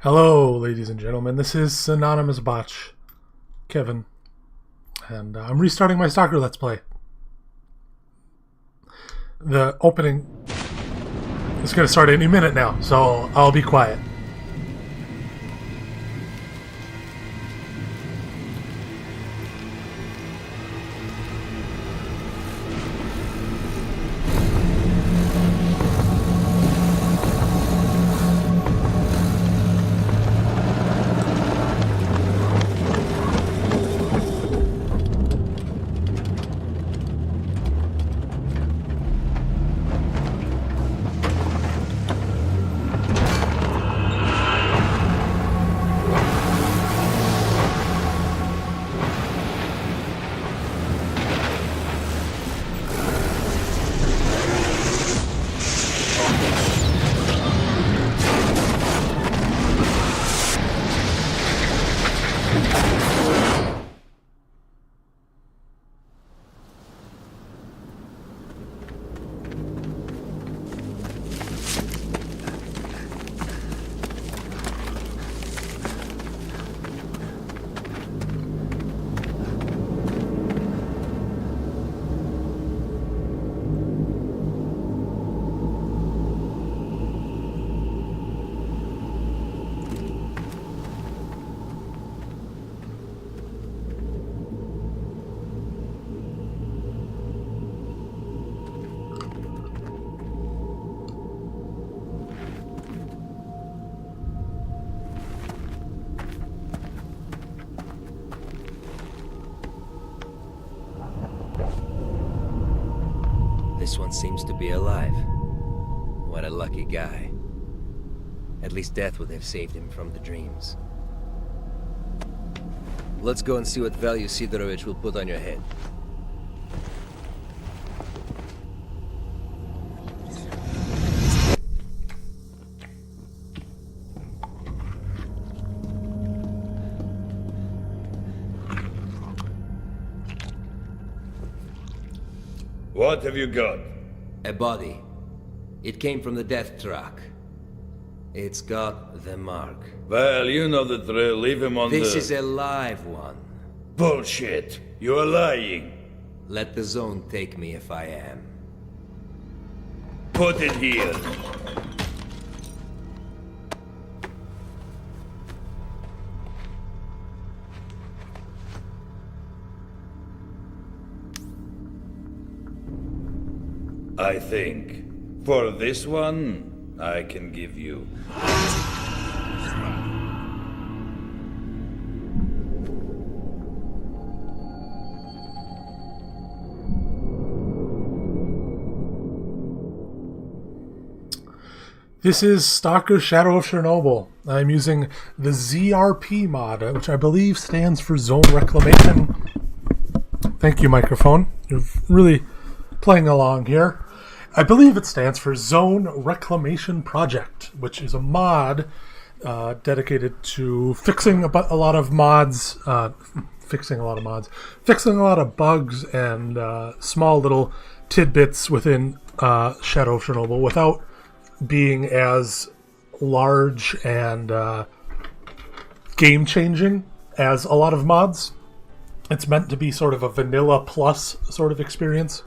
Hello, ladies and gentlemen. This is Anonymous Botch, Kevin, and I'm restarting my Stalker Let's Play. The opening is going to start any minute now, so I'll be quiet. This one seems to be alive. What a lucky guy. At least death would have saved him from the dreams. Let's go and see what value Sidorovich will put on your head. What have you got? A body. It came from the death truck. It's got the mark. Well, you know the drill. Leave him on This is a live one. Bullshit. You are lying. Let the zone take me if I am. Put it here. I think, for this one, I can give you. This is Stalker Shadow of Chernobyl. I'm using the ZRP mod, which I believe stands for Zone Reclamation. Thank you, microphone. You're really playing along here. I believe it stands for Zone Reclamation Project, which is a mod dedicated to fixing a lot of fixing a lot of bugs and small little tidbits within Shadow of Chernobyl without being as large and game-changing as a lot of mods. It's meant to be sort of a vanilla plus sort of experience.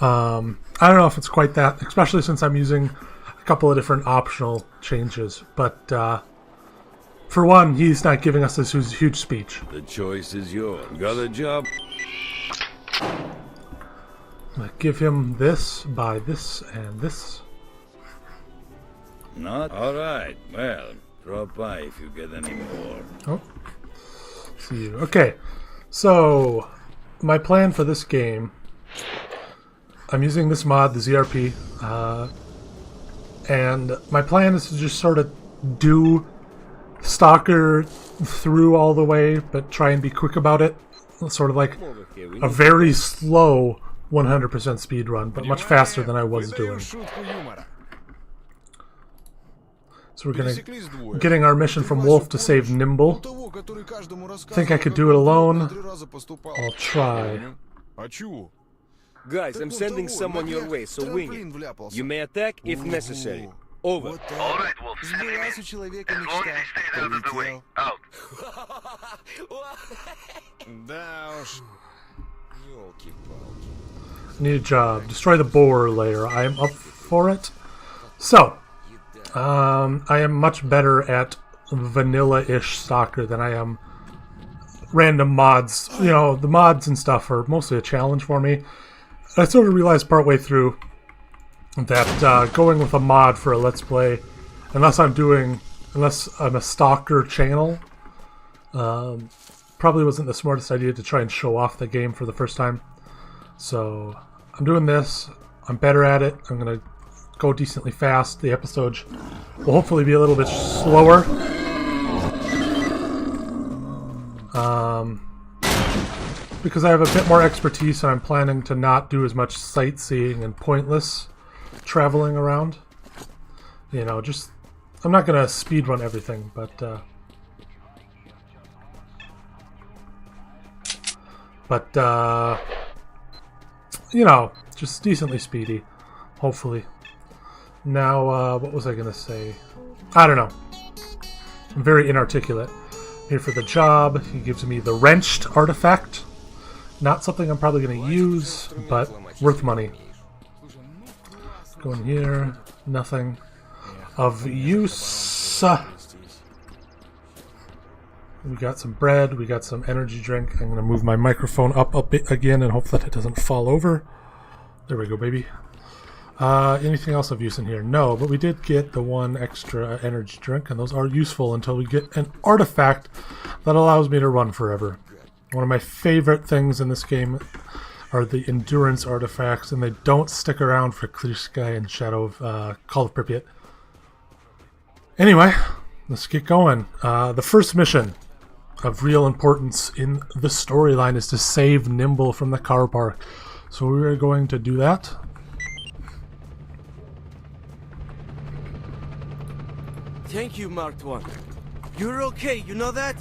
I don't know if it's quite that, especially since I'm using a couple of different optional changes. But for one, he's not giving us this huge speech. The choice is yours. Got a job? I give him this, buy this, and this. Not? Alright, well, drop by if you get any more. Oh, see you. Okay, so my plan for this game, I'm using this mod, the ZRP, and my plan is to just sort of do Stalker through all the way, but try and be quick about it. Sort of like a very slow 100% speed run, but much faster than I was doing. So we're getting our mission from Wolf to save Nimble. Think I could do it alone? I'll try. Guys, I'm sending someone your way, so wing it. You may attack if necessary. Over. All right, Wolf. Сбылась у человека мечта. Stay out of the way. Out. Да уж. Ёлки-палки. Need a job. Destroy the borer layer. I am up for it. So, I am much better at vanilla-ish stalker than I am random mods. You know, the mods and stuff are mostly a challenge for me. I sort of realized partway through that going with a mod for a Let's Play, unless I'm a stalker channel, probably wasn't the smartest idea to try and show off the game for the first time. So I'm doing this. I'm better at it. I'm going to go decently fast. The episodes will hopefully be a little bit slower. Because I have a bit more expertise and I'm planning to not do as much sightseeing and pointless traveling around. You know, just... I'm not going to speedrun everything, but... you know, just decently speedy, hopefully. Now, what was I going to say? I don't know. I'm very inarticulate. Here for the job, he gives me the wrenched artifact. Not something I'm probably going to use, but worth money. Go in here, nothing of use. We got some bread, we got some energy drink. I'm going to move my microphone up a bit again and hope that it doesn't fall over. There we go, baby. Anything else of use in here? No, but we did get the one extra energy drink, and those are useful until we get an artifact that allows me to run forever. One of my favorite things in this game are the endurance artifacts, and they don't stick around for Clear Sky and Shadow of Call of Pripyat. Anyway, let's get going. The first mission of real importance in the storyline is to save Nimble from the car park. So we're going to do that. Thank you, Marked One. You're okay, you know that?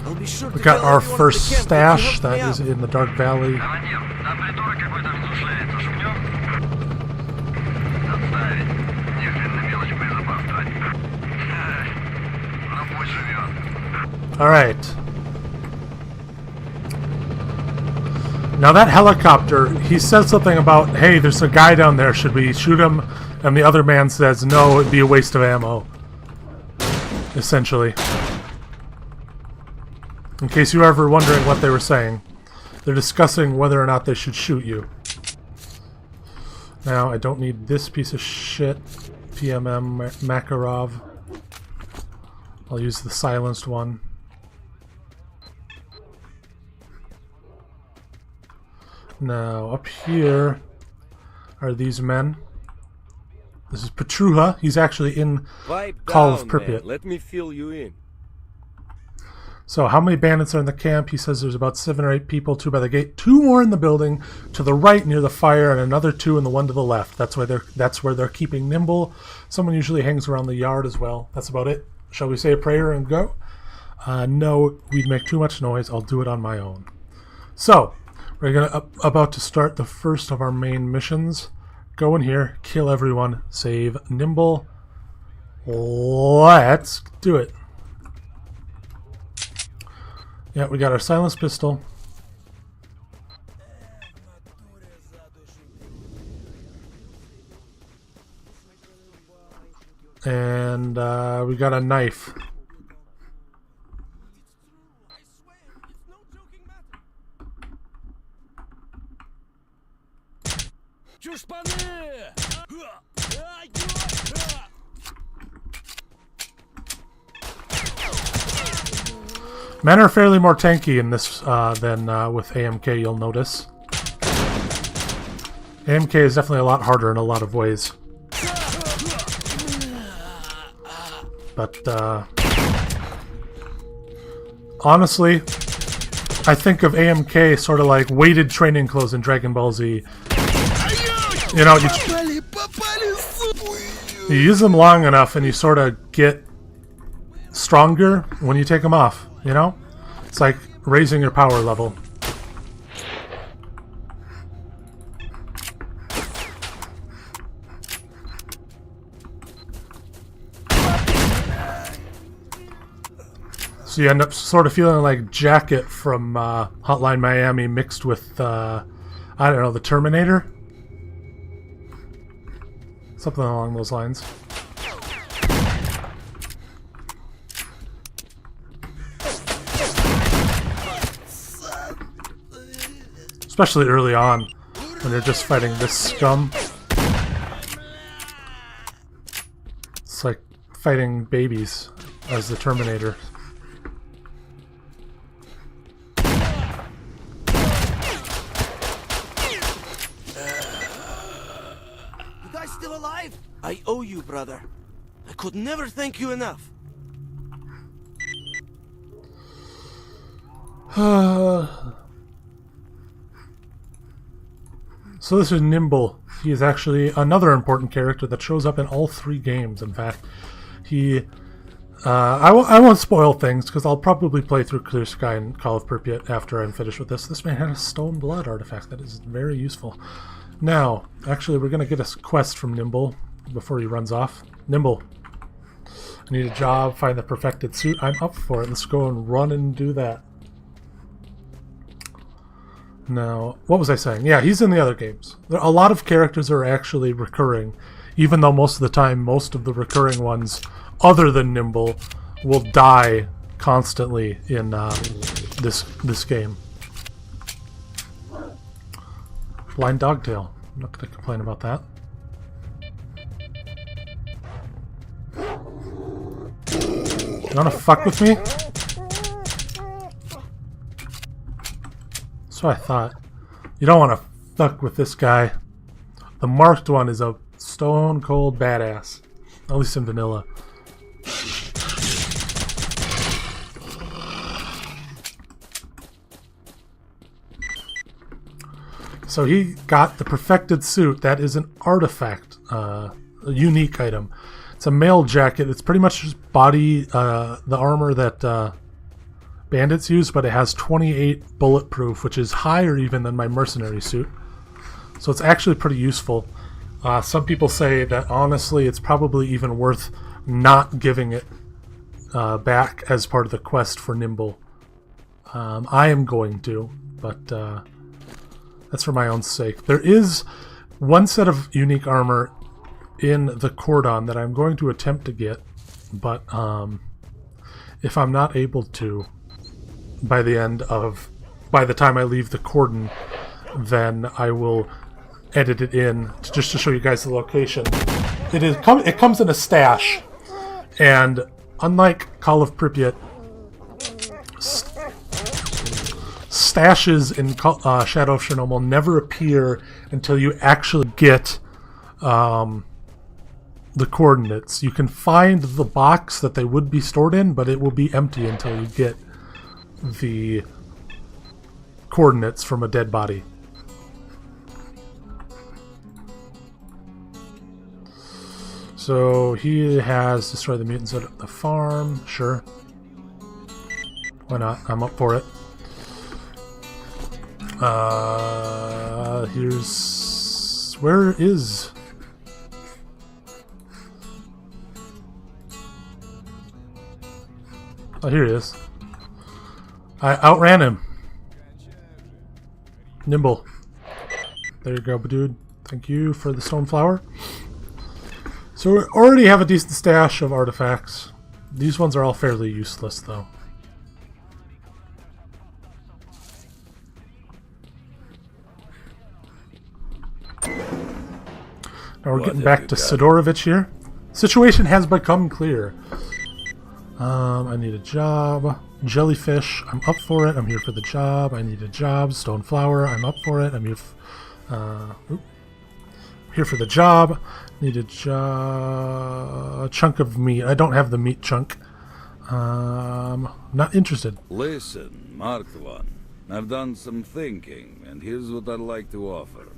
I'll be sure We to got tell our everyone at first the camp stash that you that helped is me out. in the Dark Valley. Командир, там придурок какой-то внизу шляется. Шумнем? Отставить. Ни хрен на мелочь боезапас тратить. Ну пусть живет. Alright. Now that helicopter, he says something about, hey, there's a guy down there, should we shoot him? And the other man says, no, it'd be a waste of ammo. Essentially. In case you were ever wondering what they were saying. They're discussing whether or not they should shoot you. Now, I don't need this piece of shit. PMM Makarov. I'll use the silenced one. Now, up here are these men. This is Petruha. He's actually in Pipe Call of down, Pripyat. man. Let me fill you in. So, how many bandits are in the camp? He says there's about 7 or 8 people, 2 by the gate, 2 more in the building to the right near the fire, and another 2 and the one to the left. That's where they're keeping Nimble. Someone usually hangs around the yard as well. That's about it. Shall we say a prayer and go? No, we'd make too much noise. I'll do it on my own. So, we're about to start the first of our main missions. Go in here, kill everyone, save Nimble. Let's do it. Yeah, we got our silenced pistol. And we got a knife. Men are fairly more tanky in this than with AMK, you'll notice. AMK is definitely a lot harder in a lot of ways. But, honestly, I think of AMK sort of like weighted training clothes in Dragon Ball Z. You know, you use them long enough and you sort of get stronger when you take them off, you know? It's like raising your power level. So you end up sort of feeling like Jacket from Hotline Miami mixed with, I don't know, the Terminator? Something along those lines. Especially early on, when you're just fighting this scum. It's like fighting babies as the Terminator. You guys still alive? I owe you, brother. I could never thank you enough. So this is Nimble. He is actually another important character that shows up in all 3 games, in fact. He... I won't spoil things, because I'll probably play through Clear Sky and Call of Pripyat after I'm finished with this. This man had a stone blood artifact that is very useful. Now, actually, we're going to get a quest from Nimble before he runs off. Nimble, I need a job, find the perfected suit. I'm up for it. Let's go and run and do that. Now, what was I saying? Yeah, he's in the other games. A lot of characters are actually recurring, even though most of the time, most of the recurring ones, other than Nimble, will die constantly in this game. Blind Dogtail. I'm not going to complain about that. You want to fuck with me? That's what I thought. You don't want to fuck with this guy. The marked one is a stone cold badass. At least in vanilla. So he got the perfected suit. That is an artifact, a unique item. It's a mail jacket. It's pretty much just body, the armor that bandits use, but it has 28 bulletproof, which is higher even than my mercenary suit. So it's actually pretty useful. Some people say that honestly it's probably even worth not giving it back as part of the quest for Nimble. I am going to, but that's for my own sake. There is one set of unique armor in the cordon that I'm going to attempt to get, but if I'm not able to by the time I leave the cordon, then I will edit it in just to show you guys the location. It comes in a stash, and unlike Call of Pripyat, stashes in Shadow of Chernobyl never appear until you actually get the coordinates. You can find the box that they would be stored in, but it will be empty until you get the coordinates from a dead body. So he has destroyed the mutants at the farm. Sure. Why not? I'm up for it. Where is... Oh, here he is. I outran him. Nimble. There you go, dude. Thank you for the stone flower. So we already have a decent stash of artifacts. These ones are all fairly useless, though. Now we're getting back to Sidorovich here. Situation has become clear. I need a job. Jellyfish, I'm up for it. I'm here for the job. I need a job. Stone flower, I'm up for it. I'm here for the job. Need a chunk of meat. I don't have the meat chunk. Not interested. Listen, Marked One. I've done some thinking, and here's what I'd like to offer.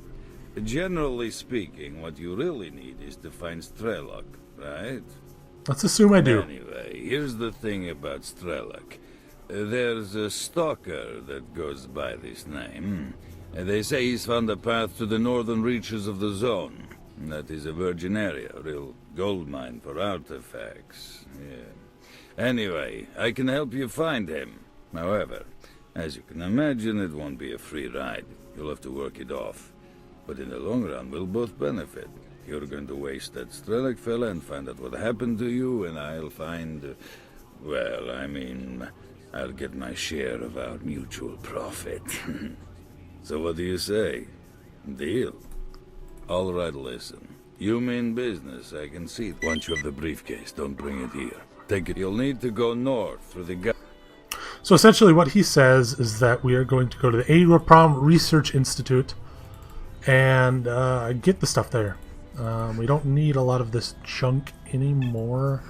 Generally speaking, what you really need is to find S.T.A.L.K.E.R, right? Let's assume I do. Anyway, here's the thing about S.T.A.L.K.E.R. There's a stalker that goes by this name. They say he's found a path to the northern reaches of the zone. That is a virgin area, a real gold mine for artifacts. Yeah. Anyway, I can help you find him. However, as you can imagine, it won't be a free ride. You'll have to work it off. But in the long run, we'll both benefit. You're going to waste that S.T.A.L.K.E.R fella and find out what happened to you, and I'll find... well, I mean, I'll get my share of our mutual profit. So what do you say? Deal? All right, listen. You mean business, I can see. Once you have the briefcase, don't bring it here. Take it. You'll need to go north through the... So essentially what he says is that we are going to go to the ARPAM Research Institute and get the stuff there. We don't need a lot of this junk anymore.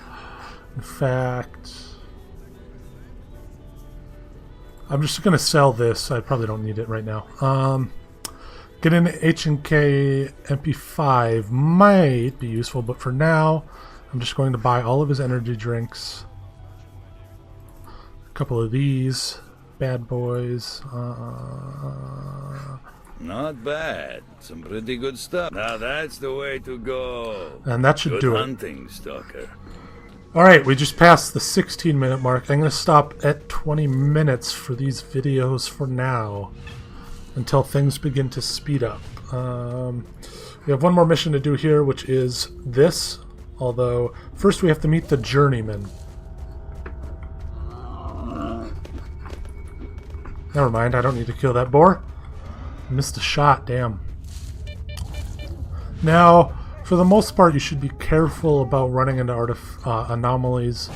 In fact, I'm just going to sell this. I probably don't need it right now. Get an H&K MP5 might be useful, but for now, I'm just going to buy all of his energy drinks. A couple of these bad boys. Not bad. Some pretty good stuff. Now that's the way to go. And that should Good do it. hunting, Stalker. Alright, we just passed the 16-minute mark. I'm going to stop at 20 minutes for these videos for now, until things begin to speed up. We have one more mission to do here, which is this. Although, first we have to meet the journeyman. Never mind, I don't need to kill that boar. Missed a shot, damn. Now, for the most part, you should be careful about running into anomalies.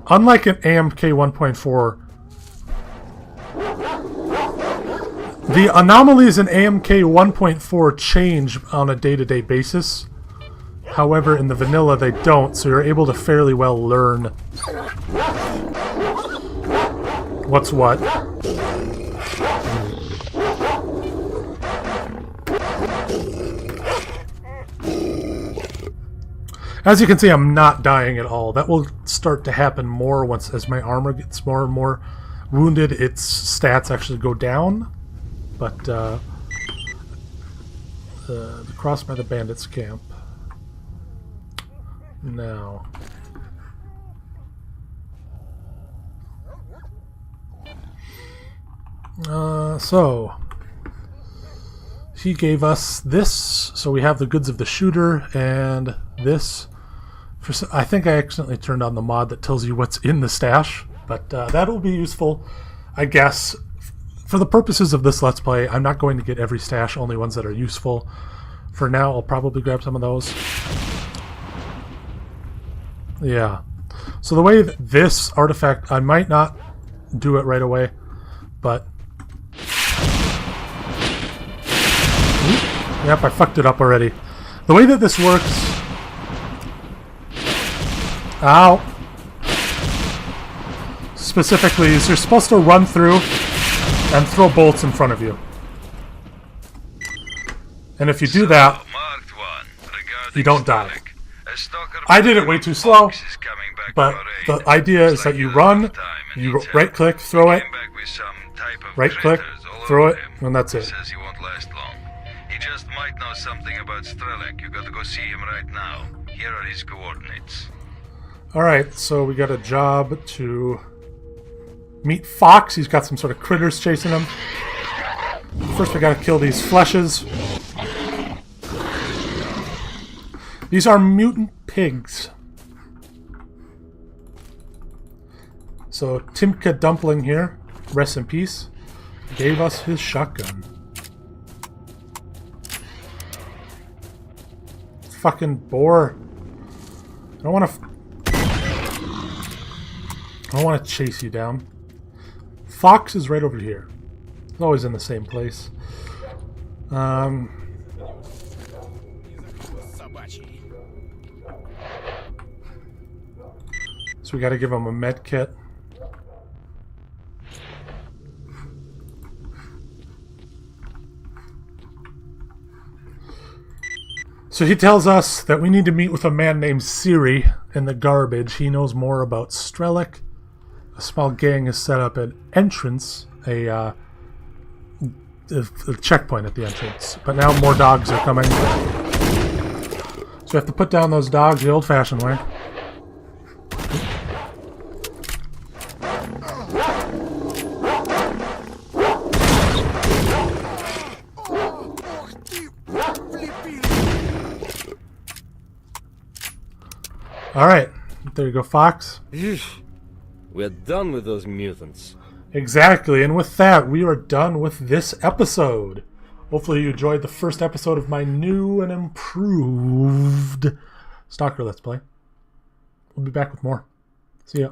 Unlike an AMK 1.4, the anomalies in AMK 1.4 change on a day-to-day basis. However, in the vanilla, they don't, so you're able to fairly well learn what's what. As you can see, I'm not dying at all. That will start to happen more as my armor gets more and more wounded. Its stats actually go down. But the cross by the bandits camp. Now. So he gave us this, so we have the goods of the shooter and this. I think I accidentally turned on the mod that tells you what's in the stash, but that'll be useful, I guess. For the purposes of this Let's Play, I'm not going to get every stash, only ones that are useful. For now, I'll probably grab some of those. Yeah. So the way that this artifact, I might not do it right away, but... Yep, I fucked it up already. The way that this works... Ow! Specifically, is you're supposed to run through and throw bolts in front of you. And if you do that, you don't die. I did it way too slow, but the idea is that you run, you right-click, throw it, right-click, throw it, and that's it. He just might know something about S.T.A.L.K.E.R. You gotta go see him right now. Here are his coordinates. Alright, so we got a job to meet Fox. He's got some sort of critters chasing him. First we gotta kill these fleshes. These are mutant pigs. So Timka Dumpling here, rest in peace, gave us his shotgun. Fucking boar. I don't want to chase you down. Fox is right over here. He's always in the same place. So we got to give him a med kit. So he tells us that we need to meet with a man named Siri in the garbage. He knows more about S.T.A.L.K.E.R. A small gang has set up an entrance, a checkpoint at the entrance. But now more dogs are coming. So we have to put down those dogs the old-fashioned way. All right. There you go, Fox. We're done with those mutants. Exactly. And with that, we are done with this episode. Hopefully you enjoyed the first episode of my new and improved Stalker Let's Play. We'll be back with more. See ya.